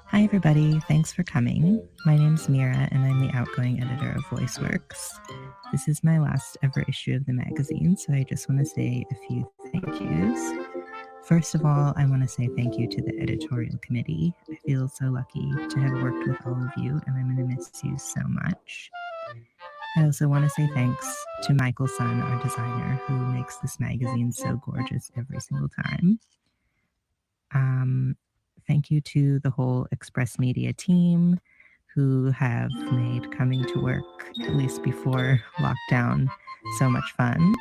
Hi everybody, thanks for coming. My name's Mira and I'm the outgoing editor of Voiceworks. This is my last ever issue of the magazine, so I just want to say a few thank yous. First of all, I want to say thank you to the editorial committee. I feel so lucky to have worked with all of you and I'm going to miss you so much. I also want to say thanks to Michael Sun, our designer, who makes this magazine so gorgeous every single time. Thank you to the whole Express Media team who have made coming to work, at least before lockdown, so much fun.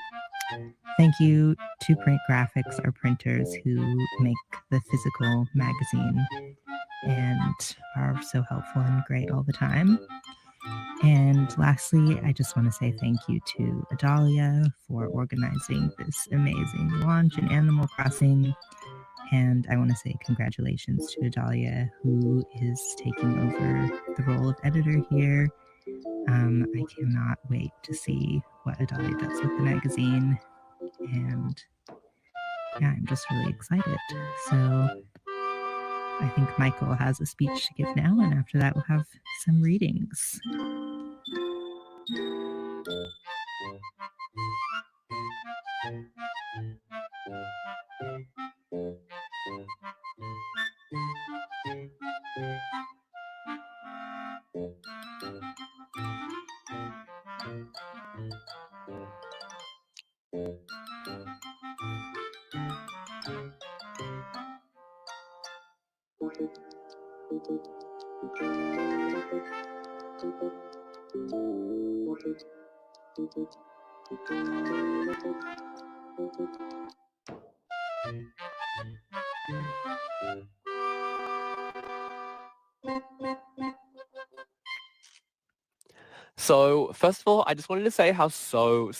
Thank you to Print Graphics, our printers who make the physical magazine and are so helpful and great all the time. And lastly, I just want to say thank you to Adalia for organizing this amazing launch in Animal Crossing. And I want to say congratulations to Adalia, who is taking over the role of editor here. I cannot wait to see what Adalia does with the magazine. And yeah, I'm just really excited. So I think Michael has a speech to give now, and after that we'll have some readings. So first of all, I just wanted to say how so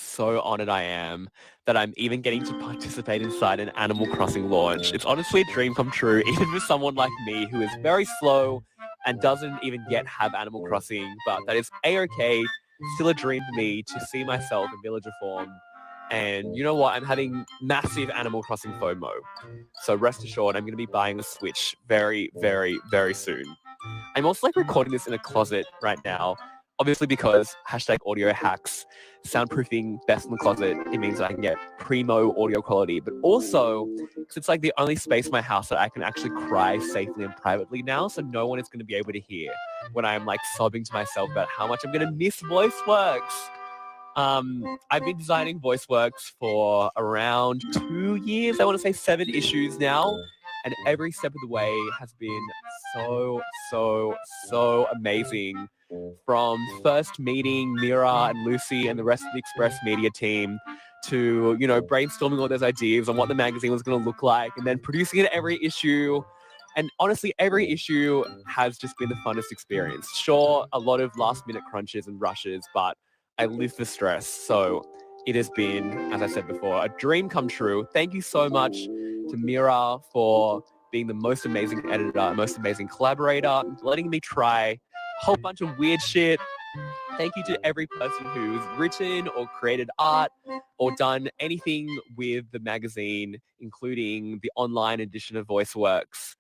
honored I am that I'm even getting to participate inside an Animal Crossing launch. It's honestly a dream come true, even for someone like me who is very slow and doesn't even yet have Animal Crossing, but that is A-okay, still a dream for me to see myself in Villager form. And you know what? I'm having massive Animal Crossing FOMO. So rest assured, I'm going to be buying a Switch very, very, very soon. I'm also recording this in a closet right now. Obviously because #audio hacks, soundproofing best in the closet, it means that I can get primo audio quality, but also because it's like the only space in my house that I can actually cry safely and privately now, so no one is going to be able to hear when I'm like sobbing to myself about how much I'm going to miss Voiceworks. I've been designing Voiceworks for around 2 years, I want to say 7 issues now, and every step of the way has been so amazing. From first meeting Mira and Lucy and the rest of the Express Media team to, you know, brainstorming all those ideas on what the magazine was going to look like and then producing it every issue. And honestly, every issue has just been the funnest experience. Sure, a lot of last minute crunches and rushes, but I live for stress. So it has been, as I said before, a dream come true. Thank you so much to Mira for being the most amazing editor, most amazing collaborator, letting me try a whole bunch of weird shit. Thank you to every person who's written or created art or done anything with the magazine, including the online edition of Voiceworks.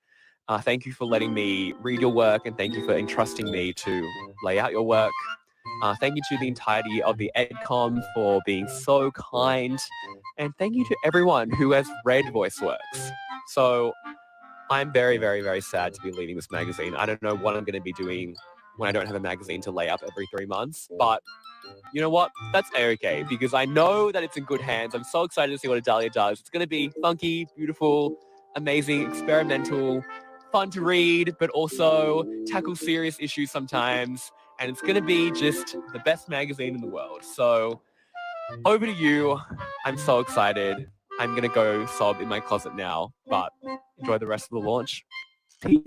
Thank you for letting me read your work and thank you for entrusting me to lay out your work. Thank you to the entirety of the EdCom for being so kind. And thank you to everyone who has read Voiceworks. So I'm very, very, very sad to be leaving this magazine. I don't know what I'm going to be doing when I don't have a magazine to lay up every 3 months, but you know what? That's okay because I know that it's in good hands. I'm so excited to see what Adalia does. It's going to be funky, beautiful, amazing, experimental, fun to read, but also tackle serious issues sometimes. And it's going to be just the best magazine in the world. So over to you. I'm so excited. I'm going to go sob in my closet now, but enjoy the rest of the launch. Peace.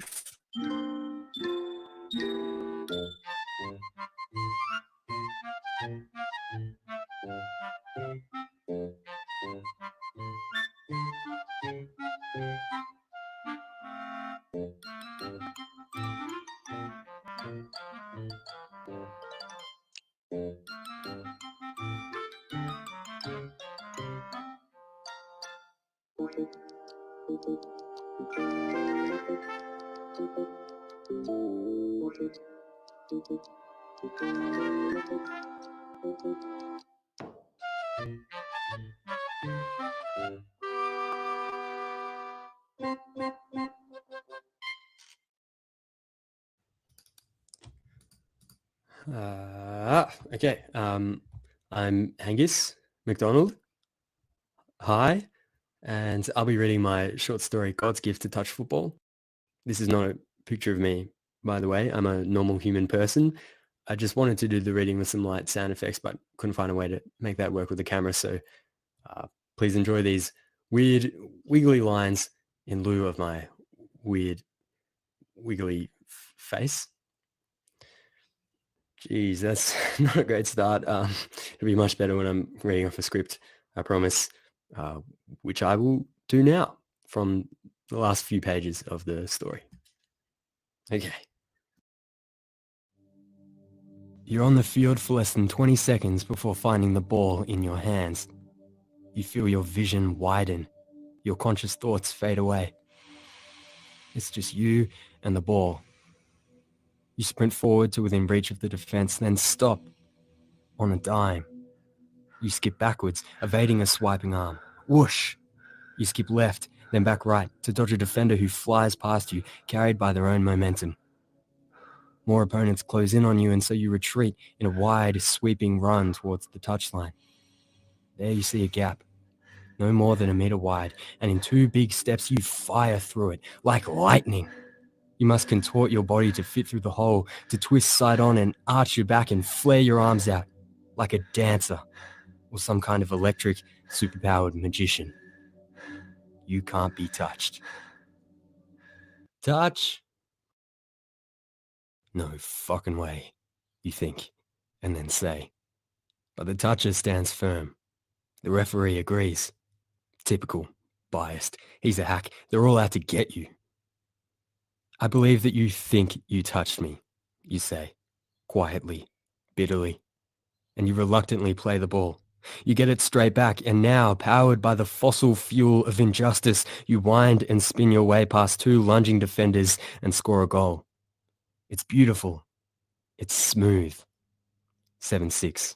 Okay. I'm Angus McDonald. Hi. And I'll be reading my short story, God's Gift to Touch Football. This is not a picture of me, by the way. I'm a normal human person. I just wanted to do the reading with some light sound effects, but couldn't find a way to make that work with the camera. So please enjoy these weird wiggly lines in lieu of my weird wiggly face. Geez, that's not a great start. It'll be much better when I'm reading off a script, I promise, which I will do now from the last few pages of the story. Okay. You're on the field for less than 20 seconds before finding the ball in your hands. You feel your vision widen. Your conscious thoughts fade away. It's just you and the ball. You sprint forward to within reach of the defense, then stop on a dime. You skip backwards, evading a swiping arm. Whoosh! You skip left, then back right to dodge a defender who flies past you, carried by their own momentum. More opponents close in on you, and so you retreat in a wide, sweeping run towards the touchline. There you see a gap, no more than a meter wide, and in 2 big steps you fire through it, like lightning. You must contort your body to fit through the hole, to twist side on and arch your back and flare your arms out, like a dancer or some kind of electric, superpowered magician. You can't be touched. Touch? No fucking way, you think, and then say. But the toucher stands firm. The referee agrees. Typical. Biased. He's a hack. They're all out to get you. I believe that you think you touched me, you say, quietly, bitterly, and you reluctantly play the ball. You get it straight back, and now, powered by the fossil fuel of injustice, you wind and spin your way past 2 lunging defenders and score a goal. It's beautiful. It's smooth. 7-6.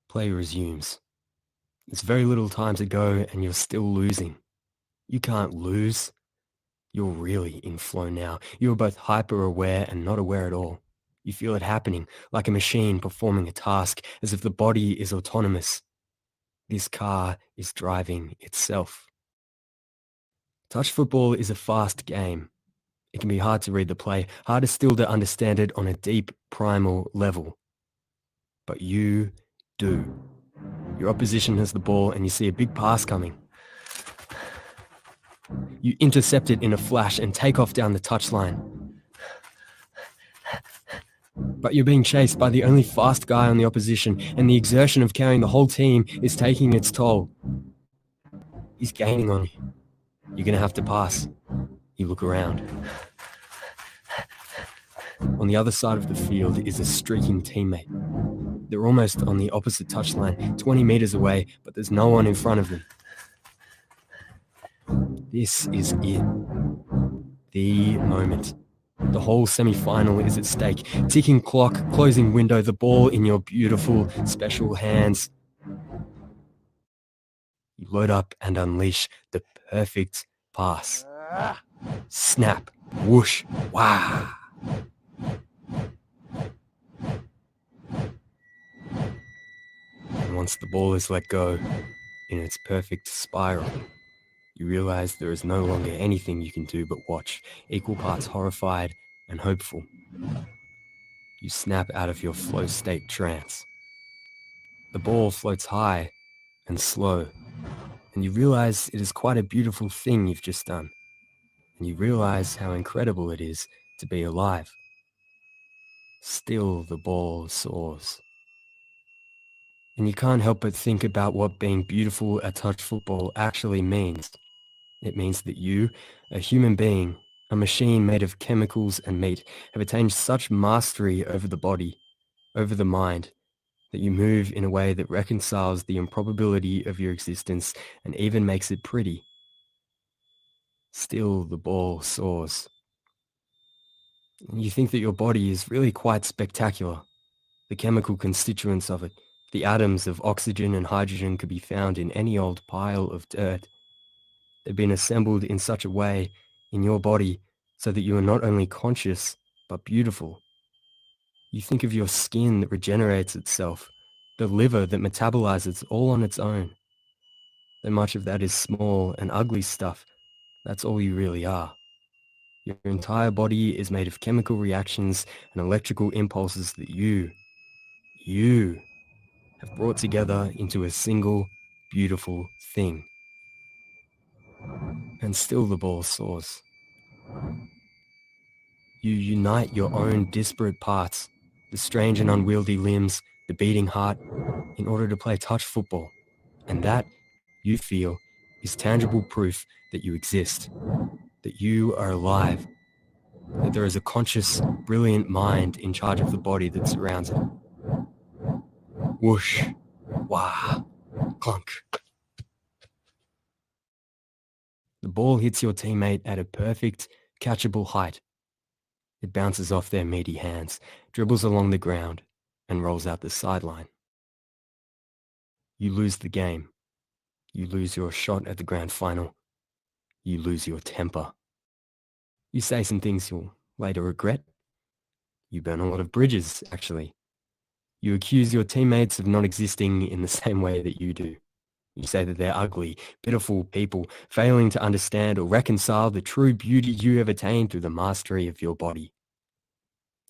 Play resumes. There's very little time to go, and you're still losing. You can't lose. You're really in flow now. You're both hyper-aware and not aware at all. You feel it happening, like a machine performing a task, as if the body is autonomous. This car is driving itself. Touch football is a fast game. It can be hard to read the play, harder still to understand it on a deep, primal level. But you do. Your opposition has the ball and you see a big pass coming. You intercept it in a flash and take off down the touchline. But you're being chased by the only fast guy on the opposition, and the exertion of carrying the whole team is taking its toll. He's gaining on you. You're going to have to pass. You look around. On the other side of the field is a streaking teammate. They're almost on the opposite touchline, 20 meters away, but there's no one in front of them. This is it. The moment. The whole semi-final is at stake. Ticking clock, closing window, the ball in your beautiful, special hands. You load up and unleash the perfect pass. Snap, whoosh, wah. And once the ball is let go in its perfect spiral, you realize there is no longer anything you can do but watch, equal parts horrified and hopeful. You snap out of your flow state trance. The ball floats high and slow, and you realize it is quite a beautiful thing you've just done. And you realize how incredible it is to be alive. Still the ball soars. And you can't help but think about what being beautiful at touch football actually means. It means that you, a human being, a machine made of chemicals and meat, have attained such mastery over the body, over the mind, that you move in a way that reconciles the improbability of your existence and even makes it pretty. Still the ball soars. You think that your body is really quite spectacular. The chemical constituents of it, the atoms of oxygen and hydrogen could be found in any old pile of dirt. They've been assembled in such a way in your body so that you are not only conscious, but beautiful. You think of your skin that regenerates itself, the liver that metabolizes all on its own. Though much of that is small and ugly stuff, that's all you really are. Your entire body is made of chemical reactions and electrical impulses that you have brought together into a single, beautiful thing. And still the ball soars. You unite your own disparate parts, the strange and unwieldy limbs, the beating heart, in order to play touch football. And that, you feel, is tangible proof that you exist, that you are alive, that there is a conscious, brilliant mind in charge of the body that surrounds it. Whoosh, wah, clunk. The ball hits your teammate at a perfect, catchable height. It bounces off their meaty hands, dribbles along the ground, and rolls out the sideline. You lose the game. You lose your shot at the grand final. You lose your temper. You say some things you'll later regret. You burn a lot of bridges, actually. You accuse your teammates of not existing in the same way that you do. You say that they're ugly, pitiful people, failing to understand or reconcile the true beauty you have attained through the mastery of your body.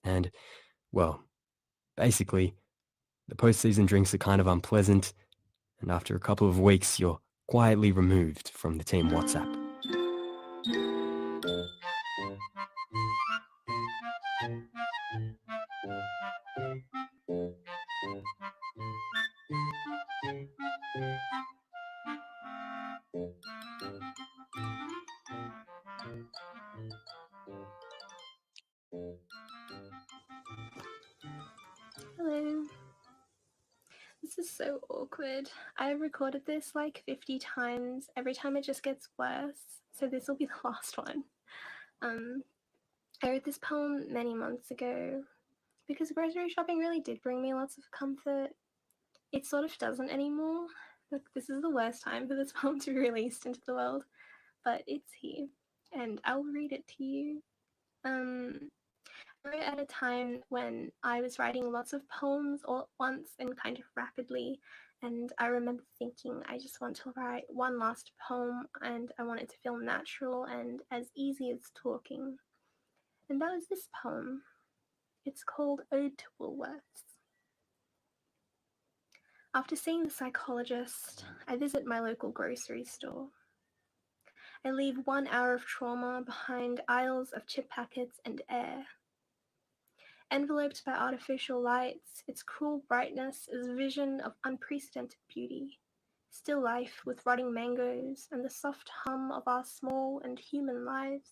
And, well, basically, the postseason drinks are kind of unpleasant, and after a couple of weeks, you're quietly removed from the team WhatsApp. Hello. This is so awkward. I've recorded this like 50 times. Every time it just gets worse. So this will be the last one. I wrote this poem many months ago because grocery shopping really did bring me lots of comfort. It sort of doesn't anymore. Like, this is the worst time for this poem to be released into the world, but it's here, and I'll read it to you. I wrote at a time when I was writing lots of poems all at once and kind of rapidly, and I remember thinking I just want to write one last poem and I want it to feel natural and as easy as talking. And that was this poem. It's called Ode to Woolworths. After seeing the psychologist, I visit my local grocery store. I leave 1 hour of trauma behind aisles of chip packets and air. Enveloped by artificial lights, its cruel brightness is a vision of unprecedented beauty, still life with rotting mangoes and the soft hum of our small and human lives.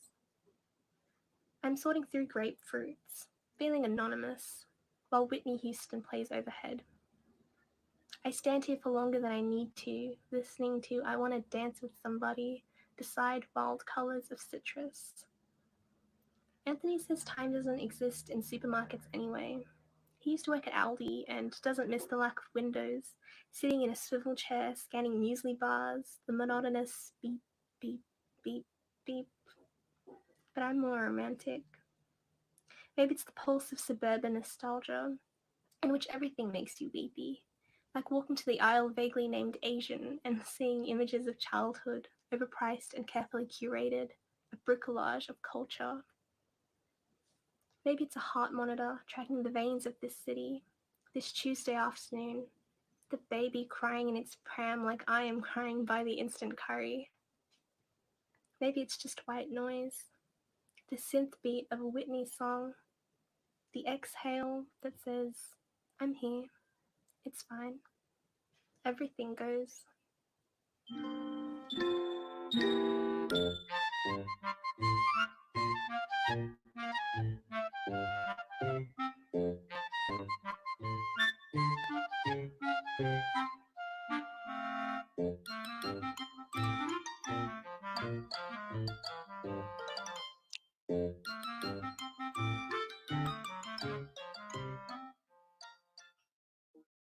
I'm sorting through grapefruits, feeling anonymous, while Whitney Houston plays overhead. I stand here for longer than I need to, listening to I Want to Dance with Somebody, decide wild colors of citrus. Anthony says time doesn't exist in supermarkets anyway. He used to work at Aldi and doesn't miss the lack of windows, sitting in a swivel chair, scanning muesli bars, the monotonous beep, beep, beep, beep but I'm more romantic. Maybe it's the pulse of suburban nostalgia, in which everything makes you weepy, like walking to the aisle vaguely named Asian and seeing images of childhood, overpriced and carefully curated, a bricolage of culture. Maybe it's a heart monitor tracking the veins of this city, this Tuesday afternoon, the baby crying in its pram like I am crying by the instant curry. Maybe it's just white noise, the synth beat of a Whitney song, the exhale that says, I'm here, it's fine, everything goes.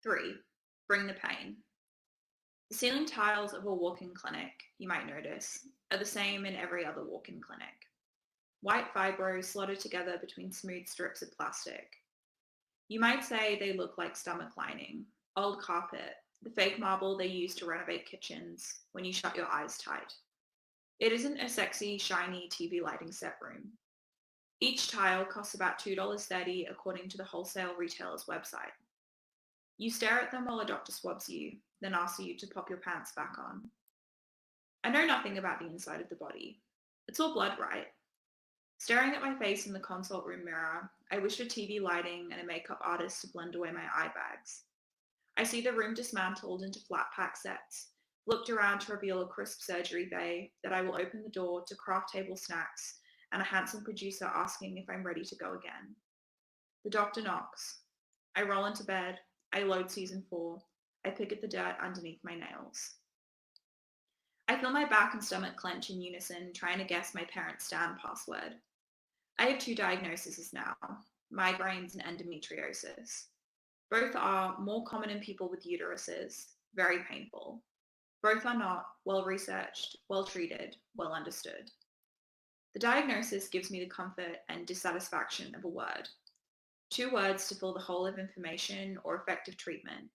Three, bring the pain. The ceiling tiles of a walk-in clinic, you might notice, are the same in every other walk-in clinic. White fibro slotted together between smooth strips of plastic. You might say they look like stomach lining, old carpet, the fake marble they use to renovate kitchens when you shut your eyes tight. It isn't a sexy, shiny TV lighting set room. Each tile costs about $2.30 according to the wholesale retailer's website. You stare at them while a doctor swabs you, then asks you to pop your pants back on. I know nothing about the inside of the body. It's all blood, right? Staring at my face in the consult room mirror, I wish for TV lighting and a makeup artist to blend away my eye bags. I see the room dismantled into flat pack sets, looked around to reveal a crisp surgery bay that I will open the door to craft table snacks and a handsome producer asking if I'm ready to go again. The doctor knocks. I roll into bed. I load season 4. I pick at the dirt underneath my nails. I feel my back and stomach clench in unison, trying to guess my parents' Stan password. I have 2 diagnoses now, migraines and endometriosis. Both are more common in people with uteruses, very painful. Both are not well-researched, well-treated, well understood. The diagnosis gives me the comfort and dissatisfaction of a word. 2 words to fill the whole of information or effective treatment.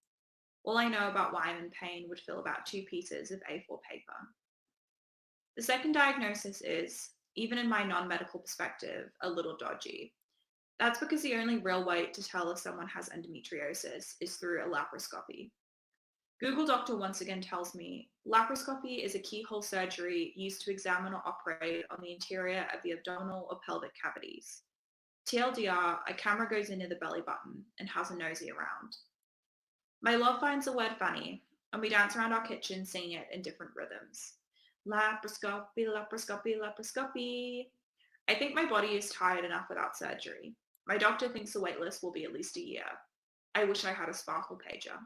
All I know about why I'm in pain would fill about 2 pieces of A4 paper. The second diagnosis is, even in my non-medical perspective, a little dodgy. That's because the only real way to tell if someone has endometriosis is through a laparoscopy. Google Doctor once again tells me, laparoscopy is a keyhole surgery used to examine or operate on the interior of the abdominal or pelvic cavities. TLDR, a camera goes in near the belly button and has a nosy around. My love finds the word funny, and we dance around our kitchen singing it in different rhythms. Laparoscopy, laparoscopy, laparoscopy. I think my body is tired enough without surgery. My doctor thinks the wait list will be at least a year. I wish I had a sparkle pager.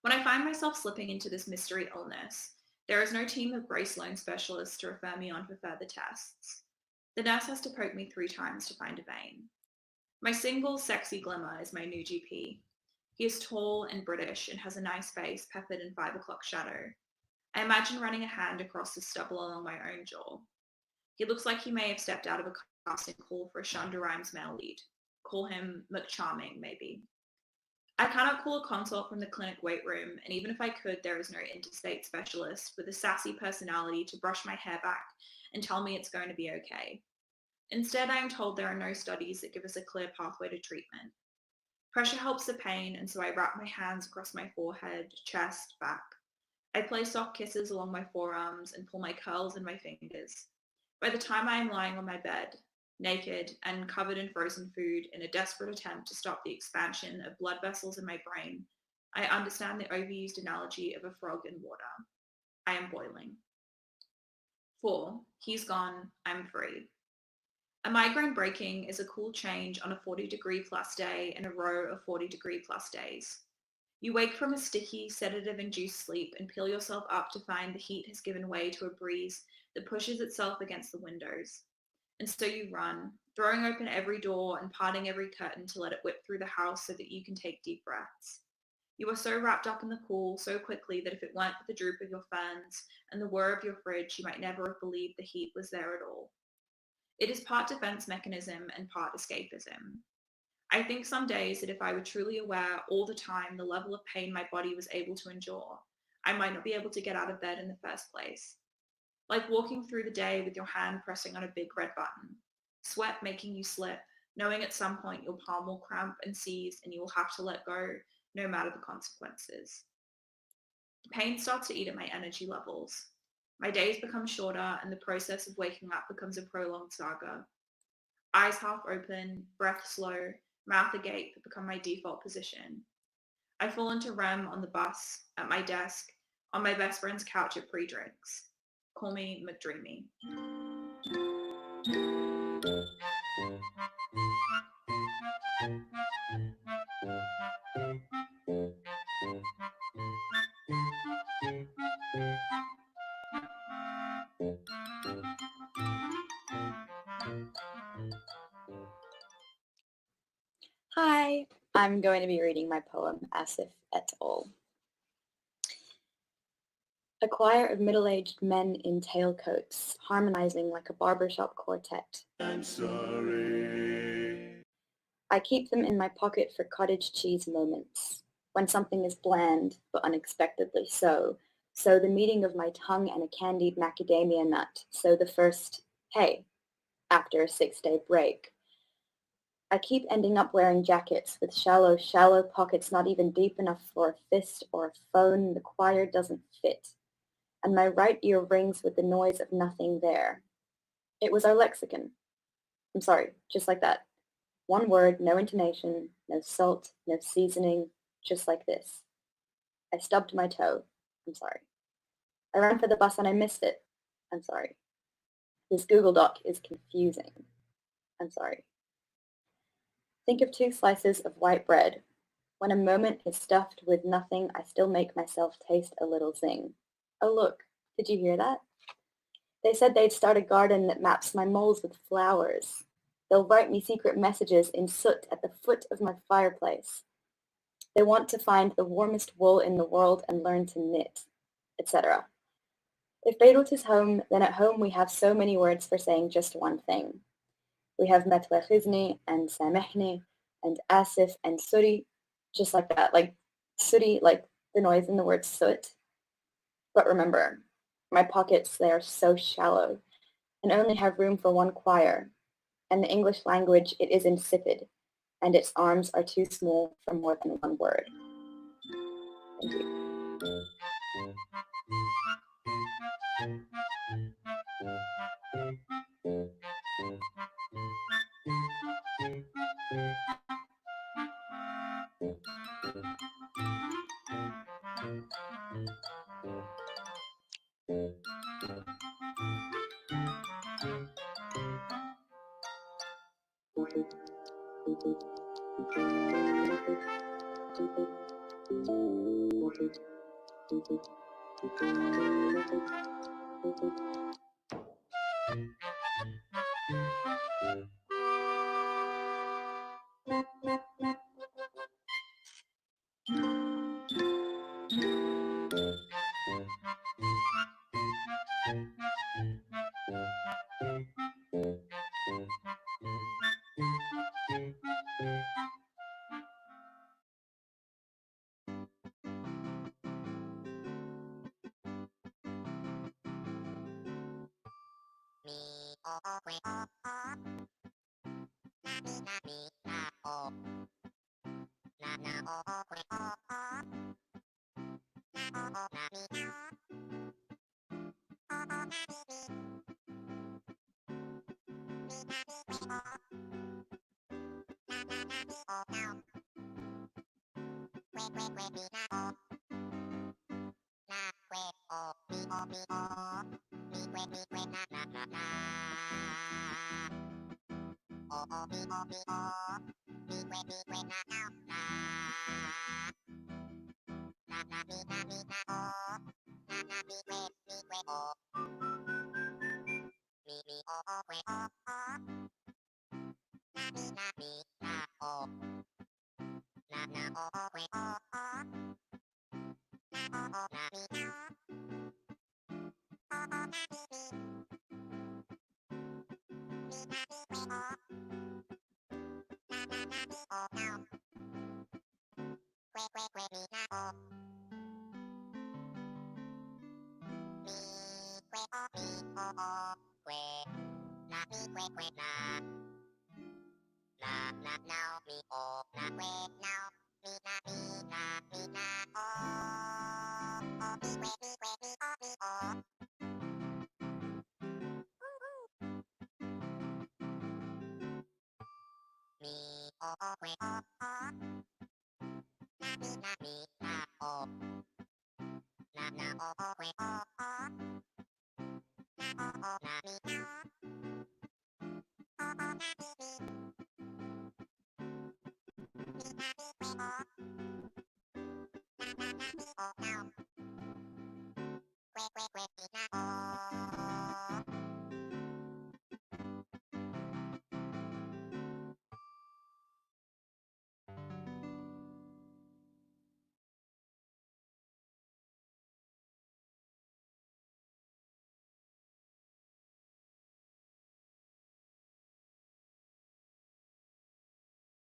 When I find myself slipping into this mystery illness, there is no team of Grace Loan specialists to refer me on for further tests. The nurse has to poke me 3 times to find a vein. My single sexy glimmer is my new GP. He is tall and British and has a nice face peppered in 5 o'clock shadow. I imagine running a hand across the stubble along my own jaw. He looks like he may have stepped out of a casting call for a Shonda Rhimes male lead. Call him McCharming, maybe. I cannot call a consult from the clinic wait room, and even if I could, there is no interstate specialist with a sassy personality to brush my hair back and tell me it's going to be okay. Instead, I am told there are no studies that give us a clear pathway to treatment. Pressure helps the pain, and so I wrap my hands across my forehead, chest, back. I play soft kisses along my forearms and pull my curls in my fingers. By the time I am lying on my bed, naked and covered in frozen food in a desperate attempt to stop the expansion of blood vessels in my brain, I understand the overused analogy of a frog in water. I am boiling. 4. He's gone. I'm free. A migraine breaking is a cool change on a 40-degree-plus day in a row of 40-degree-plus days. You wake from a sticky, sedative-induced sleep and peel yourself up to find the heat has given way to a breeze that pushes itself against the windows. And so you run, throwing open every door and parting every curtain to let it whip through the house so that you can take deep breaths. You are so wrapped up in the cool so quickly that if it weren't for the droop of your ferns and the whir of your fridge, you might never have believed the heat was there at all. It is part defense mechanism and part escapism. I think some days that if I were truly aware all the time the level of pain my body was able to endure, I might not be able to get out of bed in the first place. Like walking through the day with your hand pressing on a big red button, sweat making you slip, knowing at some point your palm will cramp and seize and you will have to let go no matter the consequences. The pain starts to eat at my energy levels. My days become shorter and the process of waking up becomes a prolonged saga. Eyes half open, breath slow, mouth agape become my default position. I fall into REM on the bus, at my desk, on my best friend's couch at pre-drinks. Call me McDreamy. Hi, I'm going to be reading my poem As If et al. A choir of middle-aged men in tailcoats, harmonizing like a barbershop quartet. I'm sorry. I keep them in my pocket for cottage cheese moments, when something is bland, but unexpectedly so. So the meeting of my tongue and a candied macadamia nut. So the first, hey, after a 6-day break. I keep ending up wearing jackets with shallow, shallow pockets not even deep enough for a fist or a phone. The choir doesn't fit. And my right ear rings with the noise of nothing there. It was our lexicon. I'm sorry, just like that. One word, no intonation, no salt, no seasoning, just like this. I stubbed my toe. I'm sorry. I ran for the bus and I missed it. I'm sorry. This Google Doc is confusing. I'm sorry. Think of 2 slices of white bread. When a moment is stuffed with nothing, I still make myself taste a little zing. Oh look, did you hear that? They said they'd start a garden that maps my moles with flowers. They'll write me secret messages in soot at the foot of my fireplace. They want to find the warmest wool in the world and learn to knit, etc. If Beirut is home, then at home we have so many words for saying just one thing. We have metwachizni and samehni and asif and suri, just like that, like suri, like the noise in the word soot. But remember, my pockets, they are so shallow and only have room for one choir. And the English language, it is insipid, and its arms are too small for more than one word. Thank you.